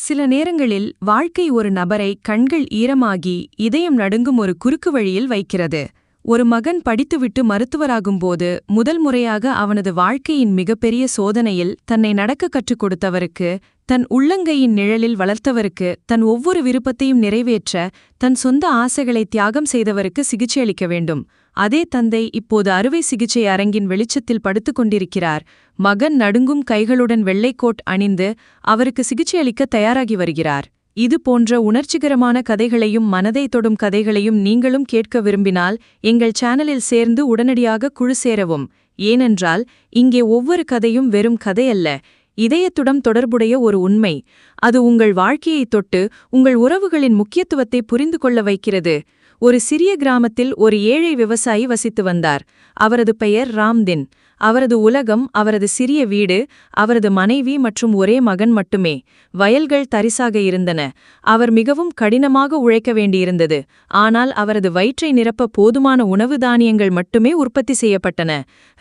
சில நேரங்களில் வாழ்க்கை ஒரு நபரை கண்கள் ஈரமாகி இதயம் நடுங்கும் ஒரு குறுக்கு வழியில் வைக்கிறது. ஒரு மகன் படித்துவிட்டு மருத்துவராகும்போது முதல் முறையாக அவனது வாழ்க்கையின் மிகப்பெரிய சோதனையில் தன்னை நடக்க கற்றுக் கொடுத்தவருக்கு, தன் உள்ளங்கையின் நிழலில் வளர்த்தவருக்கு, தன் ஒவ்வொரு விருப்பத்தையும் நிறைவேற்ற தன் சொந்த ஆசைகளை தியாகம் செய்தவருக்கு சிகிச்சை அளிக்க வேண்டும். அதே தந்தை இப்போது அறுவை சிகிச்சை அரங்கின் வெளிச்சத்தில் படுத்துக் கொண்டிருக்கிறார். மகன் நடுங்கும் கைகளுடன் வெள்ளைக்கோட் அணிந்து அவருக்கு சிகிச்சை அளிக்க தயாராகி வருகிறார். இது போன்ற உணர்ச்சிகரமான கதைகளையும் மனதை தொடும் கதைகளையும் நீங்களும் கேட்க விரும்பினால் எங்கள் சேனலில் சேர்ந்து உடனடியாக குழு சேரவும். ஏனென்றால் இங்கே ஒவ்வொரு கதையும் வெறும் கதையல்ல, இதயத்துடன் தொடர்புடைய ஒரு உண்மை. அது உங்கள் வாழ்க்கையைத் தொட்டு உங்கள் உறவுகளின் முக்கியத்துவத்தை புரிந்து கொள்ள வைக்கிறது. ஒரு சிறிய கிராமத்தில் ஒரு ஏழை விவசாயி வசித்து வந்தார். அவரது பெயர் ராம்தின். அவரது உலகம் அவரது சிறிய வீடு, அவரது மனைவி மற்றும் ஒரே மகன் மட்டுமே. வயல்கள் தரிசாக இருந்தன. அவர் மிகவும் கடினமாக உழைக்க வேண்டியிருந்தது. ஆனால் அவரது வயிற்றை நிரப்ப போதுமான உணவு தானியங்கள் மட்டுமே உற்பத்தி செய்யப்பட்டன.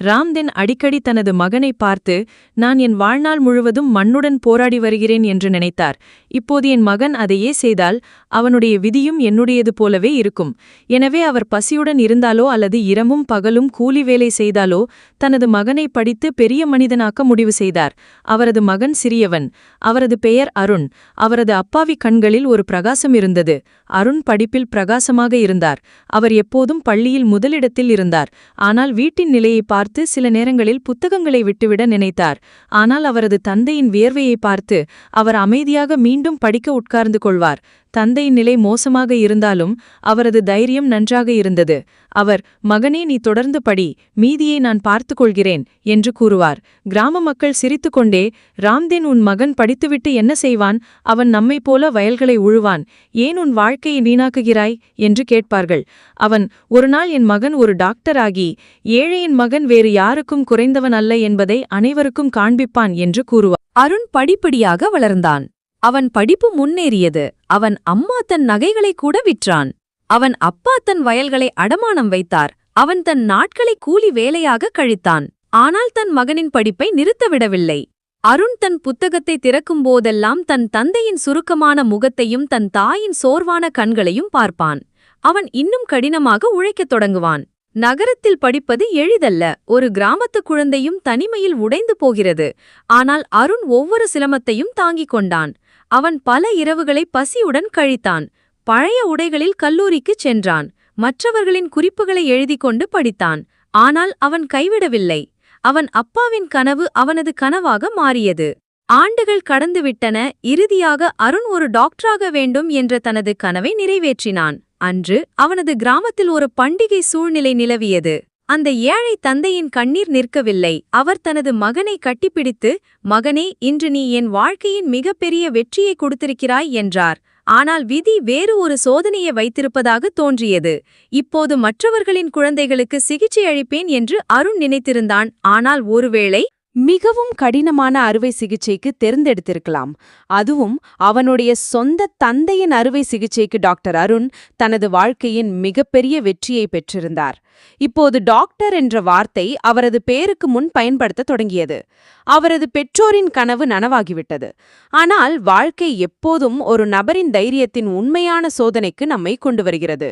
ராம்தின் அடிக்கடி தனது மகனை பார்த்து, நான் என் வாழ்நாள் முழுவதும் மண்ணுடன் போராடி வருகிறேன் என்று நினைத்தார். இப்போது என் மகன் அதையே செய்தால் அவனுடைய விதியும் என்னுடையது போலவே இருக்கும். எனவே அவர் பசியுடன் இருந்தாலோ அல்லது இரவும் பகலும் கூலி வேலை செய்தாலோ தனது மகனை படித்து பெரிய மனிதனாக்க முடிவு செய்தார். அவரது மகன் சிறியவன். அவரது பெயர் அருண். அவரது அப்பாவி கண்களில் ஒரு பிரகாசம் இருந்தது. அருண் படிப்பில் பிரகாசமாக இருந்தார். அவர் எப்போதும் பள்ளியில் முதலிடத்தில் இருந்தார். ஆனால் வீட்டின் நிலையை பார்த்து சில நேரங்களில் புத்தகங்களை விட்டுவிட நினைத்தார். ஆனால் அவரது தந்தையின் வியர்வையை பார்த்து அவர் அமைதியாக மீண்டும் படிக்க உட்கார்ந்து கொள்வார். தந்தையின் நிலை மோசமாக இருந்தாலும் அவரது தைரியம் நன்றாக இருந்தது. அவர், மகனே, நீ தொடர்ந்து படி, மீதியை நான் பார்த்துக் கொள்கிறேன் என்று கூறுவார். கிராம மக்கள் சிரித்துக்கொண்டே, ராம்தின், உன் மகன் படித்துவிட்டு என்ன செய்வான்? அவன் நம்மைப் போல வயல்களை உழுவான். ஏன் உன் வாழ்க்கையை வீணாக்குகிறாய் என்று கேட்பார்கள். அவன், ஒரு நாள் என் மகன் ஒரு டாக்டர் ஆகி ஏழையின் மகன் வேறு யாருக்கும் குறைந்தவன் அல்ல என்பதை அனைவருக்கும் காண்பிப்பான் என்று கூறுவார். அருண் படிப்படியாக வளர்ந்தான். அவன் படிப்பு முன்னேறியது. அவன் அம்மா தன் நகைகளை கூட விற்றான். அவன் அப்பா தன் வயல்களை அடமானம் வைத்தார். அவன் தன் நாட்களை கூலி வேலையாக கழித்தான். ஆனால் தன் மகனின் படிப்பை நிறுத்தவிடவில்லை. அருண் தன் புத்தகத்தை திறக்கும் போதெல்லாம் தன் தந்தையின் சுருக்கமான முகத்தையும் தன் தாயின் சோர்வான கண்களையும் பார்ப்பான். அவன் இன்னும் கடினமாக உழைக்கத் தொடங்குவான். நகரத்தில் படிப்பது எளிதல்ல. ஒரு கிராமத்து குழந்தையும் தனிமையில் உடைந்து போகிறது. ஆனால் அருண் ஒவ்வொரு சிரமத்தையும் தாங்கிக் கொண்டான். அவன் பல இரவுகளை பசியுடன் கழித்தான். பழைய உடைகளில் கல்லூரிக்குச் சென்றான். மற்றவர்களின் குறிப்புகளை எழுதி கொண்டு படித்தான். ஆனால் அவன் கைவிடவில்லை. அவன் அப்பாவின் கனவு அவனது கனவாக மாறியது. ஆண்டுகள் கடந்துவிட்டன. இறுதியாக அருண் ஒரு டாக்டராக வேண்டும் என்ற தனது கனவை நிறைவேற்றினான். அன்று அவனது கிராமத்தில் ஒரு பண்டிகை சூழ்நிலை நிலவியது. அந்த ஏழை தந்தையின் கண்ணீர் நிற்கவில்லை. அவர் தனது மகனை கட்டிப்பிடித்து, மகனே, இன்று நீ என் வாழ்க்கையின் மிகப்பெரிய வெற்றியை கொடுத்திருக்கிறாய் என்றார். ஆனால் விதி வேறு ஒரு சோதனையை வைத்திருப்பதாக தோன்றியது. இப்போது மற்றவர்களின் குழந்தைகளுக்கு சிகிச்சை அளிப்பேன் என்று அருண் நினைத்திருந்தான். ஆனால் ஒருவேளை மிகவும் கடினமான அறுவை சிகிச்சைக்கு தேர்ந்தெடுத்திருக்கலாம். அதுவும் அவனுடைய சொந்த தந்தையின் அறுவை சிகிச்சைக்கு டாக்டர் அருண் தனது வாழ்க்கையின் மிகப்பெரிய வெற்றியை பெற்றிருந்தார். இப்போது டாக்டர் என்ற வார்த்தை அவரது பேருக்கு முன் பயன்படுத்த தொடங்கியது. அவரது பெற்றோரின் கனவு நனவாகிவிட்டது. ஆனால் வாழ்க்கை எப்போதும் ஒரு நபரின் தைரியத்தின் உண்மையான சோதனைக்கு நம்மை கொண்டு வருகிறது.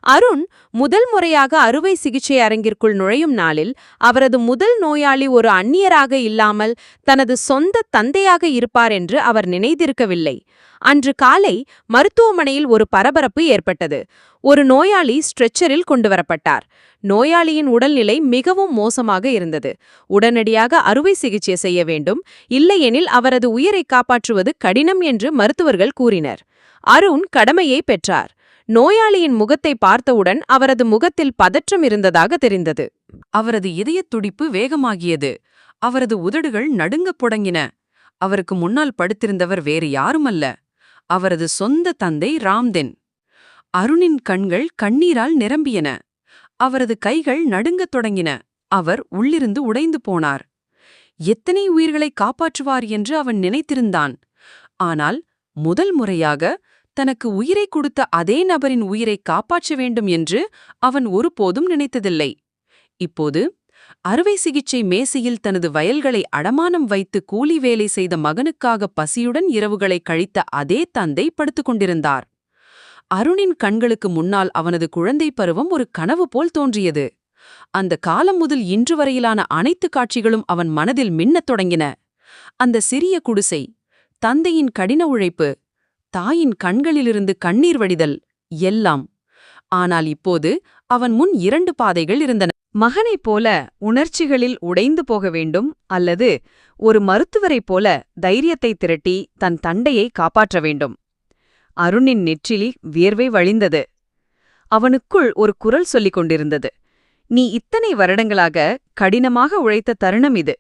அருண் முதல் முறையாக அறுவை சிகிச்சை அரங்கிற்குள் நுழையும் நாளில் அவரது முதல் நோயாளி ஒரு அந்நியராக இல்லாமல் தனது சொந்த தந்தையாக இருப்பார் என்று அவர் நினைத்திருக்கவில்லை. அன்று காலை மருத்துவமனையில் ஒரு பரபரப்பு ஏற்பட்டது. ஒரு நோயாளி ஸ்ட்ரெச்சரில் கொண்டுவரப்பட்டார். நோயாளியின் உடல்நிலை மிகவும் மோசமாக இருந்தது. உடனடியாக அறுவை சிகிச்சை செய்ய வேண்டும், இல்லையெனில் அவரது உயிரை காப்பாற்றுவது கடினம் என்று மருத்துவர்கள் கூறினர். அருண் கடமையை பெற்றார். நோயாளியின் முகத்தை பார்த்தவுடன் அவரது முகத்தில் பதற்றம் இருந்ததாக தெரிந்தது. அவரது இதயத் துடிப்பு வேகமாகியது. அவரது உதடுகள் நடுங்கத் தொடங்கின. அவருக்கு முன்னால் படுத்திருந்தவர் வேறு யாருமல்ல, அவரது சொந்த தந்தை ராம்தின். அருணின் கண்கள் கண்ணீரால் நிரம்பியன. அவரது கைகள் நடுங்கத் தொடங்கின. அவர் உள்ளிருந்து உடைந்து போனார். எத்தனை உயிர்களை காப்பாற்றுவார் என்று அவன் நினைத்திருந்தான். ஆனால் முதல் முறையாக தனக்கு உயிரை கொடுத்த அதே நபரின் உயிரை காப்பாற்ற வேண்டும் என்று அவன் ஒருபோதும் நினைத்ததில்லை. இப்போது அறுவை சிகிச்சை மேசையில் தனது வயல்களை அடமானம் வைத்து கூலி வேலை செய்த மகனுக்காக பசியுடன் இரவுகளை கழித்த அதே தந்தை படுத்துக் கொண்டிருந்தார். அருணின் கண்களுக்கு முன்னால் அவனது குழந்தை பருவம் ஒரு கனவு போல் தோன்றியது. அந்த காலம் முதல் இன்று வரையிலான அனைத்து காட்சிகளும் அவன் மனதில் மின்னத் தொடங்கின. அந்த சிறிய குடிசை, தந்தையின் கடின உழைப்பு, தாயின் கண்களிலிருந்து கண்ணீர் வடிதல், எல்லாம். ஆனால் இப்போது அவன் முன் 2 பாதைகள் இருந்தன. மகனைப் போல உணர்ச்சிகளில் உடைந்து போக வேண்டும், அல்லது ஒரு மருத்துவரைப் போல தைரியத்தை திரட்டி தன் தண்டையை காப்பாற்ற வேண்டும். அருணின் நெற்றிலி வியர்வை வழிந்தது. அவனுக்குள் ஒரு குரல் சொல்லிக் கொண்டிருந்தது. நீ இத்தனை வருடங்களாக கடினமாக உழைத்த தருணம் இது.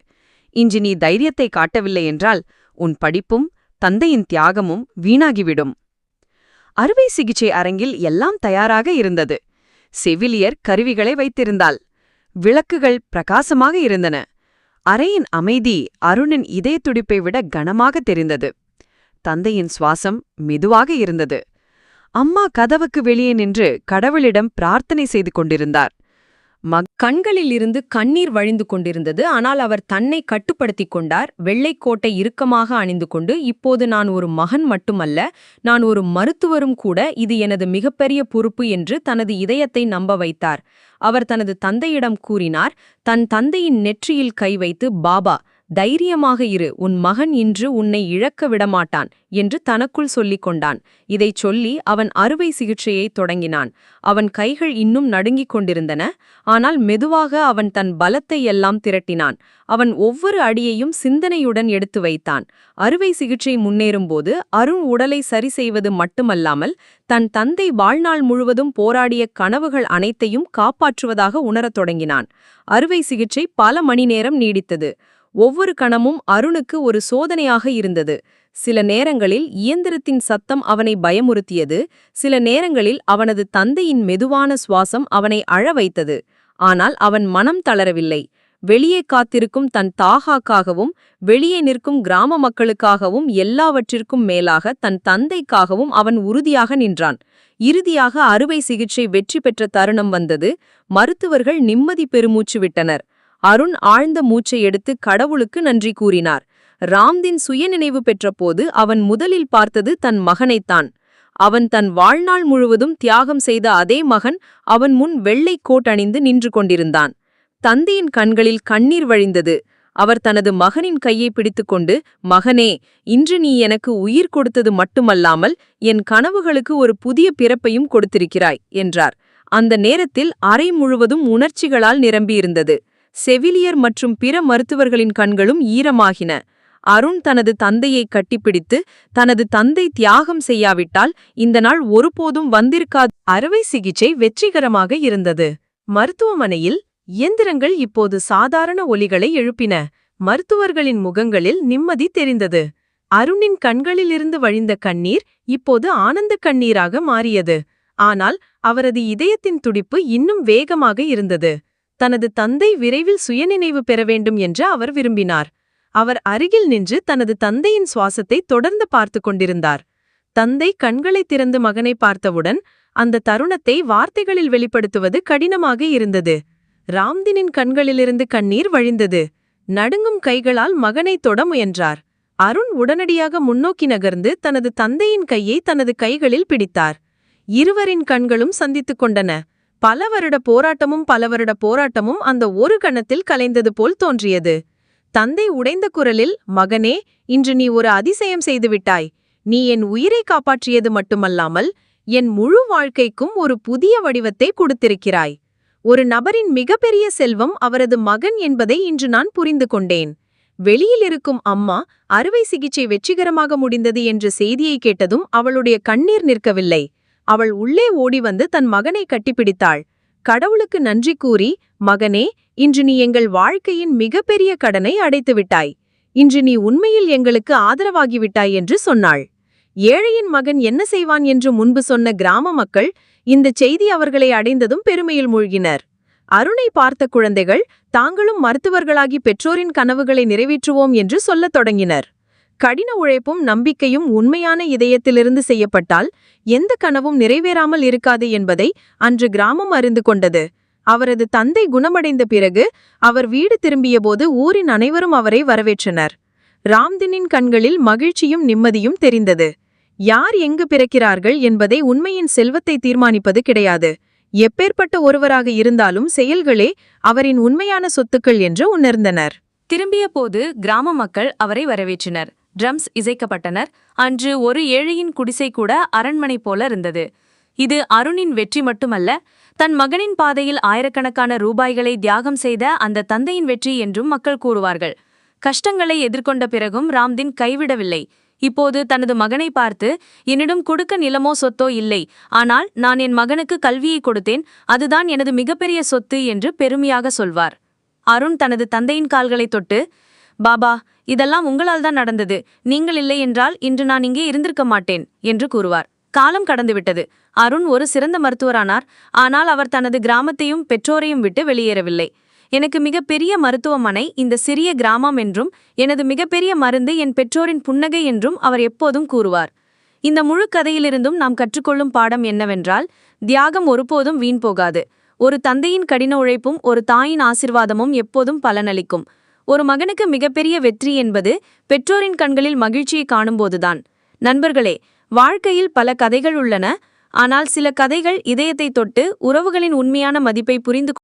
இன்று நீ தைரியத்தை காட்டவில்லை என்றால் உன் படிப்பும் தந்தையின் தியாகமும் வீணாகிவிடும். அறுவை சிகிச்சை அரங்கில் எல்லாம் தயாராக இருந்தது. செவிலியர் கருவிகளை வைத்திருந்தாள். விளக்குகள் பிரகாசமாக இருந்தன. அறையின் அமைதி அருணின் இதய துடிப்பை விட கனமாக தெரிந்தது. தந்தையின் சுவாசம் மெதுவாக இருந்தது. அம்மா கதவுக்கு வெளியே நின்று கடவுளிடம் பிரார்த்தனை செய்து கொண்டிருந்தார். கண்களில் இருந்து கண்ணீர் வழிந்து கொண்டிருந்தது. ஆனால் அவர் தன்னை கட்டுப்படுத்திக் கொண்டார். வெள்ளைக்கோட்டை இறுக்கமாக அணிந்து கொண்டு, இப்போது நான் ஒரு மகன் மட்டுமல்ல, நான் ஒரு மருத்துவரும் கூட, இது எனது மிகப்பெரிய பொறுப்பு என்று தனது இதயத்தை நம்ப வைத்தார். அவர் தனது தந்தையிடம் கூறினார். தன் தந்தையின் நெற்றியில் கை வைத்து, பாபா, தைரியமாக இரு, உன் மகன் இன்று உன்னை இழக்க விடமாட்டான் என்று தனக்குள் சொல்லிக் கொண்டான். இதைச் சொல்லி அவன் அறுவை சிகிச்சையை தொடங்கினான். அவன் கைகள் இன்னும் நடுங்கிக் கொண்டிருந்தன. ஆனால் மெதுவாக அவன் தன் பலத்தை எல்லாம் திரட்டினான். அவன் ஒவ்வொரு அடியையும் சிந்தனையுடன் எடுத்து வைத்தான். அறுவை சிகிச்சை முன்னேறும்போது அருண் உடலை சரி செய்வது மட்டுமல்லாமல் தன் தந்தை வாழ்நாள் முழுவதும் போராடிய கனவுகள் அனைத்தையும் காப்பாற்றுவதாக உணரத் தொடங்கினான். அறுவை சிகிச்சை பல மணி நேரம் நீடித்தது. ஒவ்வொரு கணமும் அருணுக்கு ஒரு சோதனையாக இருந்தது. சில நேரங்களில் இயந்திரத்தின் சத்தம் அவனை பயமுறுத்தியது. சில நேரங்களில் அவனது தந்தையின் மெதுவான சுவாசம் அவனை அழ வைத்தது. ஆனால் அவன் மனம் தளரவில்லை. வெளியே காத்திருக்கும் தன் தாகாக்காகவும் வெளியே நிற்கும் கிராம மக்களுக்காகவும் எல்லாவற்றிற்கும் மேலாக தன் தந்தைக்காகவும் அவன் உறுதியாக நின்றான். இறுதியாக அறுவை சிகிச்சை வெற்றி பெற்ற தருணம் வந்தது. மருத்துவர்கள் நிம்மதி பெருமூச்சு விட்டனர். அருண் ஆழ்ந்த மூச்சை எடுத்து கடவுளுக்கு நன்றி கூறினார். ராம்தின் சுயநினைவு பெற்றபோது அவன் முதலில் பார்த்தது தன் மகனைத்தான். அவன் தன் வாழ்நாள் முழுவதும் தியாகம் செய்த அதே மகன் அவன் முன் வெள்ளை கோட் அணிந்து நின்று கொண்டிருந்தான். தந்தையின் கண்களில் கண்ணீர் வழிந்தது. அவர் தனது மகனின் கையை பிடித்துக்கொண்டு, மகனே, இன்று நீ எனக்கு உயிர் கொடுத்தது மட்டுமல்லாமல் என் கனவுகளுக்கு ஒரு புதிய பிறப்பையும் கொடுத்திருக்கிறாய் என்றார். அந்த நேரத்தில் அறை முழுவதும் உணர்ச்சிகளால் நிரம்பியிருந்தது. செவிலியர் மற்றும் பிற மருத்துவர்களின் கண்களும் ஈரமாகின. அருண் தனது தந்தையை கட்டிப்பிடித்து, தனது தந்தை தியாகம் செய்யாவிட்டால் இந்த நாள் ஒருபோதும் வந்திருக்காது. அறுவை சிகிச்சை வெற்றிகரமாக இருந்தது. மருத்துவமனையில் இயந்திரங்கள் இப்போது சாதாரண ஒலிகளை எழுப்பின. மருத்துவர்களின் முகங்களில் நிம்மதி தெரிந்தது. அருணின் கண்களிலிருந்து வழிந்த கண்ணீர் இப்போது ஆனந்த கண்ணீராக மாறியது. ஆனால் அவரது இதயத்தின் துடிப்பு இன்னும் வேகமாக இருந்தது. தனது தந்தை விரைவில் சுயநினைவு பெற வேண்டும் என்று அவர் விரும்பினார். அவர் அருகில் நின்று தனது தந்தையின் சுவாசத்தை தொடர்ந்து பார்த்து கொண்டிருந்தார். தந்தை கண்களை திறந்து மகனை பார்த்தவுடன் அந்த தருணத்தை வார்த்தைகளில் வெளிப்படுத்துவது கடினமாக இருந்தது. ராம்தினின் கண்களிலிருந்து கண்ணீர் வழிந்தது. நடுங்கும் கைகளால் மகனை தொட முயன்றார். அருண் உடனடியாக முன்னோக்கி நகர்ந்து தனது தந்தையின் கையை தனது கைகளில் பிடித்தார். இருவரின் கண்களும் சந்தித்துக் கொண்டன. பல வருட போராட்டமும் அந்த ஒரு கணத்தில் கலைந்தது போல் தோன்றியது. தந்தை உடைந்த குரலில், மகனே, இன்று நீ ஒரு அதிசயம் செய்துவிட்டாய். நீ என் உயிரை காப்பாற்றியது மட்டுமல்லாமல் என் முழு வாழ்க்கைக்கும் ஒரு புதிய வடிவத்தை கொடுத்திருக்கிறாய். ஒரு நபரின் மிகப்பெரிய செல்வம் அவரது மகன் என்பதை இன்று நான் புரிந்து கொண்டேன். வெளியில் இருக்கும் அம்மா அறுவை சிகிச்சை வெற்றிகரமாக முடிந்தது என்ற செய்தியை கேட்டதும் அவளுடைய கண்ணீர் நிற்கவில்லை. அவள் உள்ளே ஓடி வந்து தன் மகனை கட்டிப்பிடித்தாள். கடவுளுக்கு நன்றி கூறி, மகனே, இன்று நீ எங்கள் வாழ்க்கையின் மிகப்பெரிய கடனை அடைத்துவிட்டாய். இன்று நீ உண்மையில் எங்களுக்கு ஆதரவாகிவிட்டாய் என்று சொன்னாள். ஏழையின் மகன் என்ன செய்வான் என்று முன்பு சொன்ன கிராம மக்கள் இந்த செய்தி அவர்களை அடைந்ததும் பெருமையில் மூழ்கினர். அருணை பார்த்த குழந்தைகள் தாங்களும் மருத்துவர்களாகி பெற்றோரின் கனவுகளை நிறைவேற்றுவோம் என்று சொல்லத் தொடங்கினர். கடின உழைப்பும் நம்பிக்கையும் உண்மையான இதயத்திலிருந்து செய்யப்பட்டால் எந்த கனவும் நிறைவேறாமல் இருக்காது என்பதை அன்று கிராமம் அறிந்து கொண்டது. அவரது தந்தை குணமடைந்த பிறகு அவர் வீடு திரும்பியபோது ஊரின் அனைவரும் அவரை வரவேற்றனர். ராம்தினின் கண்களில் மகிழ்ச்சியும் நிம்மதியும் தெரிந்தது. யார் எங்கு பிறக்கிறார்கள் என்பதை உண்மையின் செல்வத்தை தீர்மானிப்பது கிடையாது. எப்பேற்பட்ட ஒருவராக இருந்தாலும் செயல்களே அவரின் உண்மையான சொத்துக்கள் என்று உணர்ந்தனர். திரும்பிய போது கிராம மக்கள் அவரை வரவேற்றனர். ட்ரம்ஸ் இசைக்கப்பட்டனர். அன்று ஒரு ஏழையின் குடிசை கூட அரண்மனை போல இருந்தது. இது அருணின் வெற்றி மட்டுமல்ல, தன் மகனின் பாதையில் ஆயிரக்கணக்கான ரூபாய்களை தியாகம் செய்த அந்த தந்தையின் வெற்றி என்றும் மக்கள் கூறுவார்கள். கஷ்டங்களை எதிர்கொண்ட பிறகும் ராம்தின் கைவிடவில்லை. இப்போது தனது மகனை பார்த்து, என்னிடம் கொடுக்க நிலமோ சொத்தோ இல்லை, ஆனால் நான் என் மகனுக்கு கல்வியை கொடுத்தேன், அதுதான் எனது மிகப்பெரிய சொத்து என்று பெருமையாக சொல்வார். அருண் தனது தந்தையின் கால்களை தொட்டு, பாபா, இதெல்லாம் உங்களால் தான் நடந்தது, நீங்கள் இல்லை என்றால் இன்று நான் இங்கே இருந்திருக்க மாட்டேன் என்று கூறுவார். காலம் கடந்துவிட்டது. அருண் ஒரு சிறந்த மருத்துவரானார். ஆனால் அவர் தனது கிராமத்தையும் பெற்றோரையும் விட்டு வெளியேறவில்லை. எனக்கு மிகப்பெரிய மருத்துவமனை இந்த சிறிய கிராமம் என்றும், எனது மிகப்பெரிய மருந்து என் பெற்றோரின் புன்னகை என்றும் அவர் எப்போதும் கூறுவார். இந்த முழு கதையிலிருந்தும் நாம் கற்றுக்கொள்ளும் பாடம் என்னவென்றால், தியாகம் ஒருபோதும் வீண் போகாது. ஒரு தந்தையின் கடின உழைப்பும் ஒரு தாயின் ஆசிர்வாதமும் எப்போதும் பலனளிக்கும். ஒரு மகனுக்கு மிகப்பெரிய வெற்றி என்பது பெற்றோரின் கண்களில் மகிழ்ச்சியை காணும்போதுதான். நண்பர்களே, வாழ்க்கையில் பல கதைகள் உள்ளன. ஆனால் சில கதைகள் இதயத்தை தொட்டு உறவுகளின் உண்மையான மதிப்பை புரிந்து